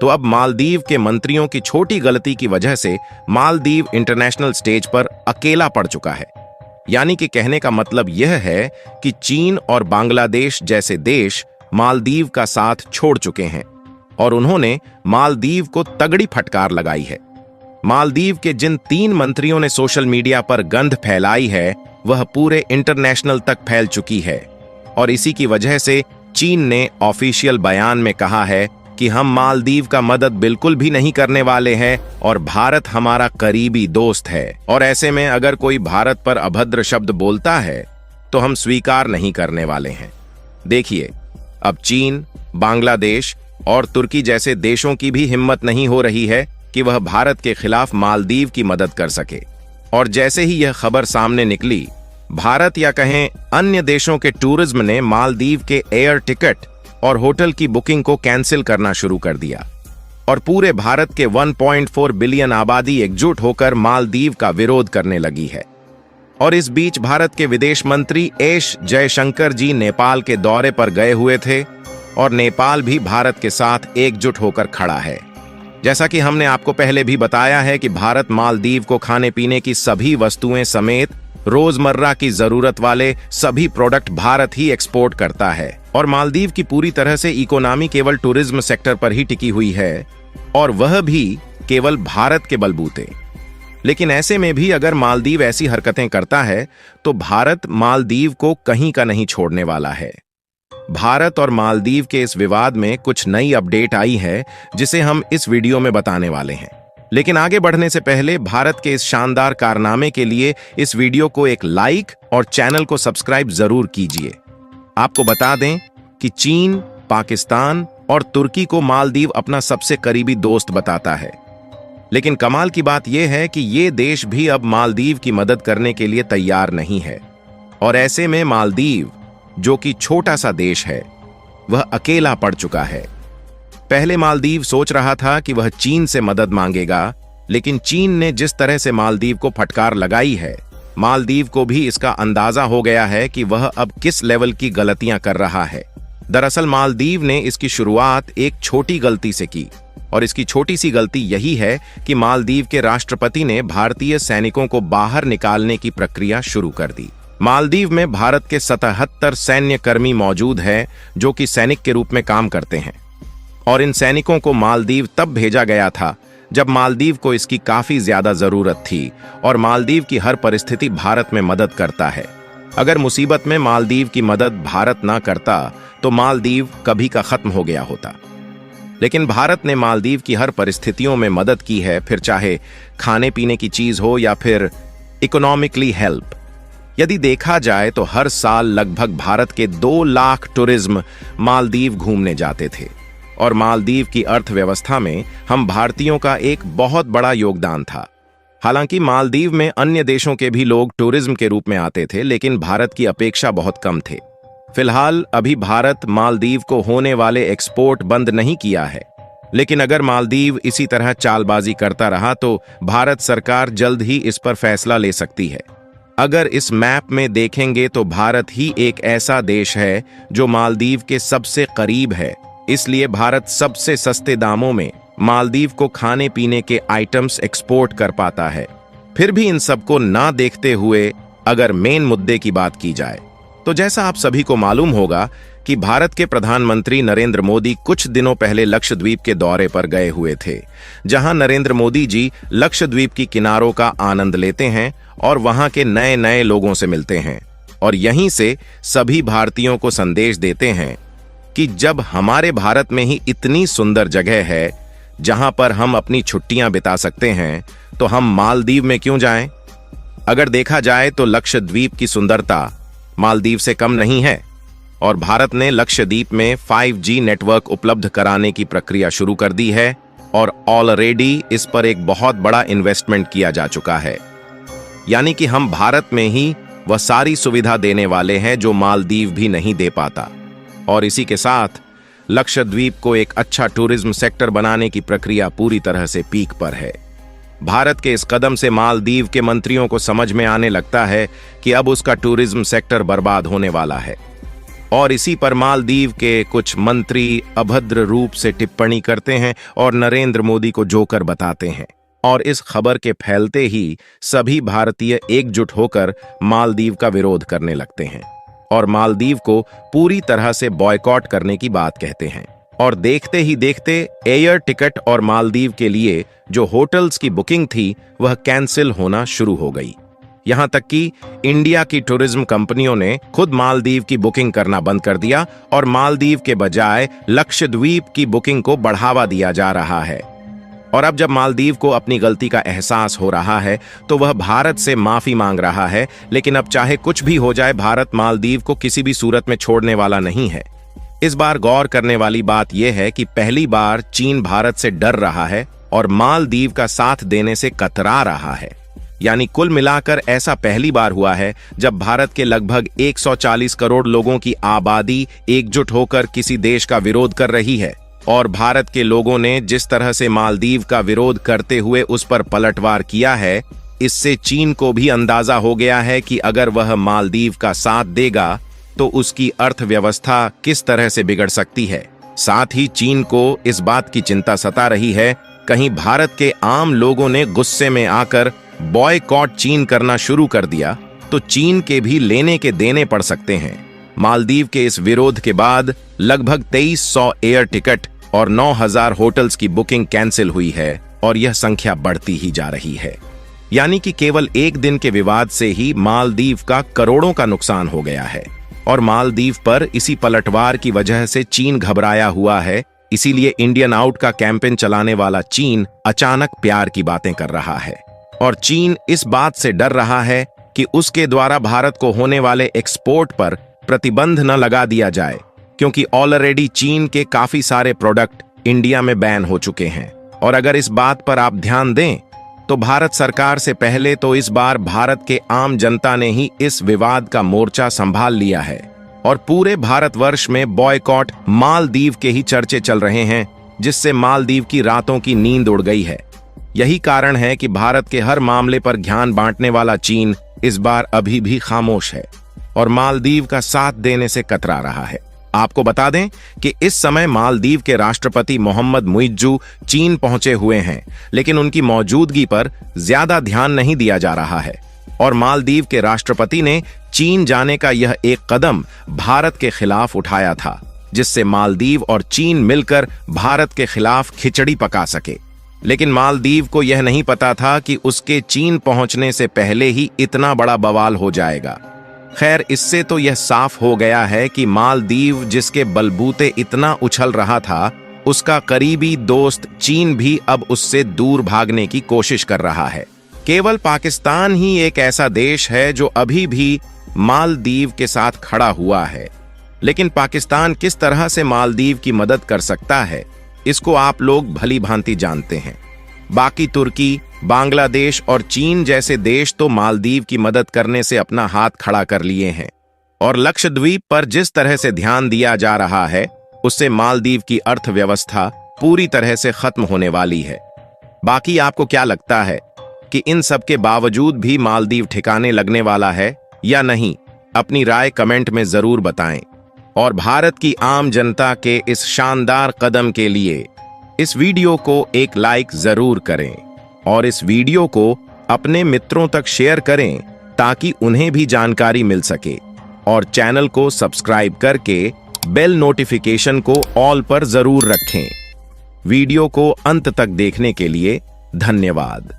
तो अब मालदीव के मंत्रियों की छोटी गलती की वजह से मालदीव इंटरनेशनल स्टेज पर अकेला पड़ चुका है। यानी कि कहने का मतलब यह है कि चीन और बांग्लादेश जैसे देश मालदीव का साथ छोड़ चुके हैं और उन्होंने मालदीव को तगड़ी फटकार लगाई है। मालदीव के जिन 3 मंत्रियों ने सोशल मीडिया पर गंध फैलाई है वह पूरे इंटरनेशनल तक फैल चुकी है और इसी की वजह से चीन ने ऑफिशियल बयान में कहा है कि हम मालदीव का मदद बिल्कुल भी नहीं करने वाले हैं और भारत हमारा करीबी दोस्त है और ऐसे में अगर कोई भारत पर अभद्र शब्द बोलता है तो हम स्वीकार नहीं करने वाले हैं। देखिए, अब चीन, बांग्लादेश और तुर्की जैसे देशों की भी हिम्मत नहीं हो रही है कि वह भारत के खिलाफ मालदीव की मदद कर सके। और जैसे ही यह खबर सामने निकली, भारत या कहें अन्य देशों के टूरिज्म ने मालदीव के एयर टिकट और होटल की बुकिंग को कैंसिल करना शुरू कर दिया और पूरे भारत के 1.4 बिलियन आबादी एकजुट होकर मालदीव का विरोध करने लगी है। और इस बीच भारत के विदेश मंत्री एस जयशंकर जी नेपाल के दौरे पर गए हुए थे और नेपाल भी भारत के साथ एकजुट होकर खड़ा है। जैसा कि हमने आपको पहले भी बताया है कि भारत मालदीव को खाने पीने की सभी वस्तुएं समेत रोजमर्रा की जरूरत वाले सभी प्रोडक्ट भारत ही एक्सपोर्ट करता है और मालदीव की पूरी तरह से इकोनॉमी केवल टूरिज्म सेक्टर पर ही टिकी हुई है और वह भी केवल भारत के बलबूते। लेकिन ऐसे में भी अगर मालदीव ऐसी हरकतें करता है तो भारत मालदीव को कहीं का नहीं छोड़ने वाला है। भारत और मालदीव के इस विवाद में कुछ नई अपडेट आई है जिसे हम इस वीडियो में बताने वाले हैं। लेकिन आगे बढ़ने से पहले भारत के इस शानदार कारनामे के लिए इस वीडियो को एक लाइक और चैनल को सब्सक्राइब जरूर कीजिए। आपको बता दें कि चीन, पाकिस्तान और तुर्की को मालदीव अपना सबसे करीबी दोस्त बताता है। लेकिन कमाल की बात यह है कि ये देश भी अब मालदीव की मदद करने के लिए तैयार नहीं है और ऐसे में मालदीव, जो कि छोटा सा देश है, वह अकेला पड़ चुका है। पहले मालदीव सोच रहा था कि वह चीन से मदद मांगेगा, लेकिन चीन ने जिस तरह से मालदीव को फटकार लगाई है, मालदीव को भी इसका अंदाजा हो गया है कि वह अब किस लेवल की गलतियां कर रहा है। दरअसल मालदीव ने इसकी शुरुआत एक छोटी गलती से की और इसकी छोटी सी गलती यही है कि मालदीव के राष्ट्रपति ने भारतीय सैनिकों को बाहर निकालने की प्रक्रिया शुरू कर दी। मालदीव में भारत के 77 सैन्य कर्मी मौजूद हैं जो कि सैनिक के रूप में काम करते हैं और इन सैनिकों को मालदीव तब भेजा गया था जब मालदीव को इसकी काफी ज्यादा जरूरत थी और मालदीव की हर परिस्थिति भारत में मदद करता है। अगर मुसीबत में मालदीव की मदद भारत ना करता तो मालदीव कभी का खत्म हो गया होता। लेकिन भारत ने मालदीव की हर परिस्थितियों में मदद की है, फिर चाहे खाने पीने की चीज हो या फिर इकोनॉमिकली हेल्प। यदि देखा जाए तो हर साल लगभग भारत के 2 लाख टूरिज्म मालदीव घूमने जाते थे और मालदीव की अर्थव्यवस्था में हम भारतीयों का एक बहुत बड़ा योगदान था। हालांकि मालदीव में अन्य देशों के भी लोग टूरिज्म के रूप में आते थे, लेकिन भारत की अपेक्षा बहुत कम थे। फिलहाल अभी भारत मालदीव को होने वाले एक्सपोर्ट बंद नहीं किया है, लेकिन अगर मालदीव इसी तरह चालबाजी करता रहा तो भारत सरकार जल्द ही इस पर फैसला ले सकती है। अगर इस मैप में देखेंगे तो भारत ही एक ऐसा देश है जो मालदीव के सबसे करीब है, इसलिए भारत सबसे सस्ते दामों में मालदीव को खाने पीने के आइटम्स एक्सपोर्ट कर पाता है। फिर भी इन सबको ना देखते हुए अगर मेन मुद्दे की बात की जाए तो जैसा आप सभी को मालूम होगा कि भारत के प्रधानमंत्री नरेंद्र मोदी कुछ दिनों पहले लक्षद्वीप के दौरे पर गए हुए थे, जहां नरेंद्र मोदी जी लक्षद्वीप की किनारों का आनंद लेते हैं और वहां के नए नए लोगों से मिलते हैं और यहीं से सभी भारतीयों को संदेश देते हैं कि जब हमारे भारत में ही इतनी सुंदर जगह है जहां पर हम अपनी छुट्टियां बिता सकते हैं तो हम मालदीव में क्यों जाएं? अगर देखा जाए तो लक्षद्वीप की सुंदरता मालदीव से कम नहीं है और भारत ने लक्षद्वीप में 5G नेटवर्क उपलब्ध कराने की प्रक्रिया शुरू कर दी है और ऑलरेडी इस पर एक बहुत बड़ा इन्वेस्टमेंट किया जा चुका है। यानी कि हम भारत में ही वह सारी सुविधा देने वाले हैं जो मालदीव भी नहीं दे पाता और इसी के साथ लक्षद्वीप को एक अच्छा टूरिज्म सेक्टर बनाने की प्रक्रिया पूरी तरह से पीक पर है। भारत के इस कदम से मालदीव के मंत्रियों को समझ में आने लगता है कि अब उसका टूरिज्म सेक्टर बर्बाद होने वाला है। और इसी पर मालदीव के कुछ मंत्री अभद्र रूप से टिप्पणी करते हैं और नरेंद्र मोदी को जोकर बताते हैं। और इस खबर के फैलते ही सभी भारतीय एकजुट होकर मालदीव का विरोध करने लगते हैं और मालदीव को पूरी तरह से बॉयकॉट करने की बात कहते हैं। और देखते ही देखते एयर टिकट और मालदीव के लिए जो होटल्स की बुकिंग थी वह कैंसिल होना शुरू हो गई। यहां तक कि इंडिया की टूरिज्म कंपनियों ने खुद मालदीव की बुकिंग करना बंद कर दिया और मालदीव के बजाय लक्षद्वीप की बुकिंग को बढ़ावा दिया जा रहा है। और अब जब मालदीव को अपनी गलती का एहसास हो रहा है तो वह भारत से माफी मांग रहा है, लेकिन अब चाहे कुछ भी हो जाए भारत मालदीव को किसी भी सूरत में छोड़ने वाला नहीं है। इस बार गौर करने वाली बात यह है कि पहली बार चीन भारत से डर रहा है और मालदीव का साथ देने से कतरा रहा है। यानी कुल मिलाकर ऐसा पहली बार हुआ है जब भारत के लगभग 140 करोड़ लोगों की आबादी एकजुट होकर किसी देश का विरोध कर रही है। और भारत के लोगों ने जिस तरह से मालदीव का विरोध करते हुए उस पर पलटवार किया है, इससे चीन को भी अंदाजा हो गया है कि अगर वह मालदीव का साथ देगा तो उसकी अर्थव्यवस्था किस तरह से बिगड़ सकती है। साथ ही चीन को इस बात की चिंता सता रही है कहीं भारत के आम लोगों ने गुस्से में आकर बॉयकॉट चीन करना शुरू कर दिया तो चीन के भी लेने के देने पड़ सकते हैं। मालदीव के इस विरोध के बाद लगभग 2300 एयर टिकट और 9000 होटल्स की बुकिंग कैंसिल हुई है और यह संख्या बढ़ती ही जा रही है। यानी कि केवल एक दिन के विवाद से ही मालदीव का करोड़ों का नुकसान हो गया है। और मालदीव पर इसी पलटवार की वजह से चीन घबराया हुआ है। इसीलिए इंडियन आउट का कैंपेन चलाने वाला चीन अचानक प्यार की बातें कर रहा है। और चीन इस बात से डर रहा है कि उसके द्वारा भारत को होने वाले एक्सपोर्ट पर प्रतिबंध न लगा दिया जाए, क्योंकि ऑलरेडी चीन के काफी सारे प्रोडक्ट इंडिया में बैन हो चुके हैं। और अगर इस बात पर आप ध्यान दें तो भारत सरकार से पहले तो इस बार भारत के आम जनता ने ही इस विवाद का मोर्चा संभाल लिया है और पूरे भारतवर्ष में बॉयकॉट मालदीव के ही चर्चे चल रहे हैं, जिससे मालदीव की रातों की नींद उड़ गई है। यही कारण है कि भारत के हर मामले पर ध्यान बांटने वाला चीन इस बार अभी भी खामोश है और मालदीव का साथ देने से कतरा रहा है। आपको बता दें कि इस समय मालदीव के राष्ट्रपति मोहम्मद मुइज्जू चीन पहुंचे हुए हैं, लेकिन उनकी मौजूदगी पर ज्यादा ध्यान नहीं दिया जा रहा है। और मालदीव के राष्ट्रपति ने चीन जाने का यह एक कदम भारत के खिलाफ उठाया था, जिससे मालदीव और चीन मिलकर भारत के खिलाफ खिचड़ी पका सके। लेकिन मालदीव को यह नहीं पता था कि उसके चीन पहुंचने से पहले ही इतना बड़ा बवाल हो जाएगा। खैर, इससे तो यह साफ हो गया है कि मालदीव जिसके बलबूते इतना उछल रहा था, उसका करीबी दोस्त चीन भी अब उससे दूर भागने की कोशिश कर रहा है। केवल पाकिस्तान ही एक ऐसा देश है जो अभी भी मालदीव के साथ खड़ा हुआ है। लेकिन पाकिस्तान किस तरह से मालदीव की मदद कर सकता है, इसको आप लोग भली भांति जानते हैं। बाकी तुर्की, बांग्लादेश और चीन जैसे देश तो मालदीव की मदद करने से अपना हाथ खड़ा कर लिए हैं। और लक्षद्वीप पर जिस तरह से ध्यान दिया जा रहा है, उससे मालदीव की अर्थव्यवस्था पूरी तरह से खत्म होने वाली है। बाकी आपको क्या लगता है कि इन सब के बावजूद भी मालदीव ठिकाने लगने वाला है या नहीं? अपनी राय कमेंट में जरूर बताएं। और भारत की आम जनता के इस शानदार कदम के लिए इस वीडियो को एक लाइक जरूर करें और इस वीडियो को अपने मित्रों तक शेयर करें ताकि उन्हें भी जानकारी मिल सके। और चैनल को सब्सक्राइब करके बेल नोटिफिकेशन को ऑल पर जरूर रखें। वीडियो को अंत तक देखने के लिए धन्यवाद।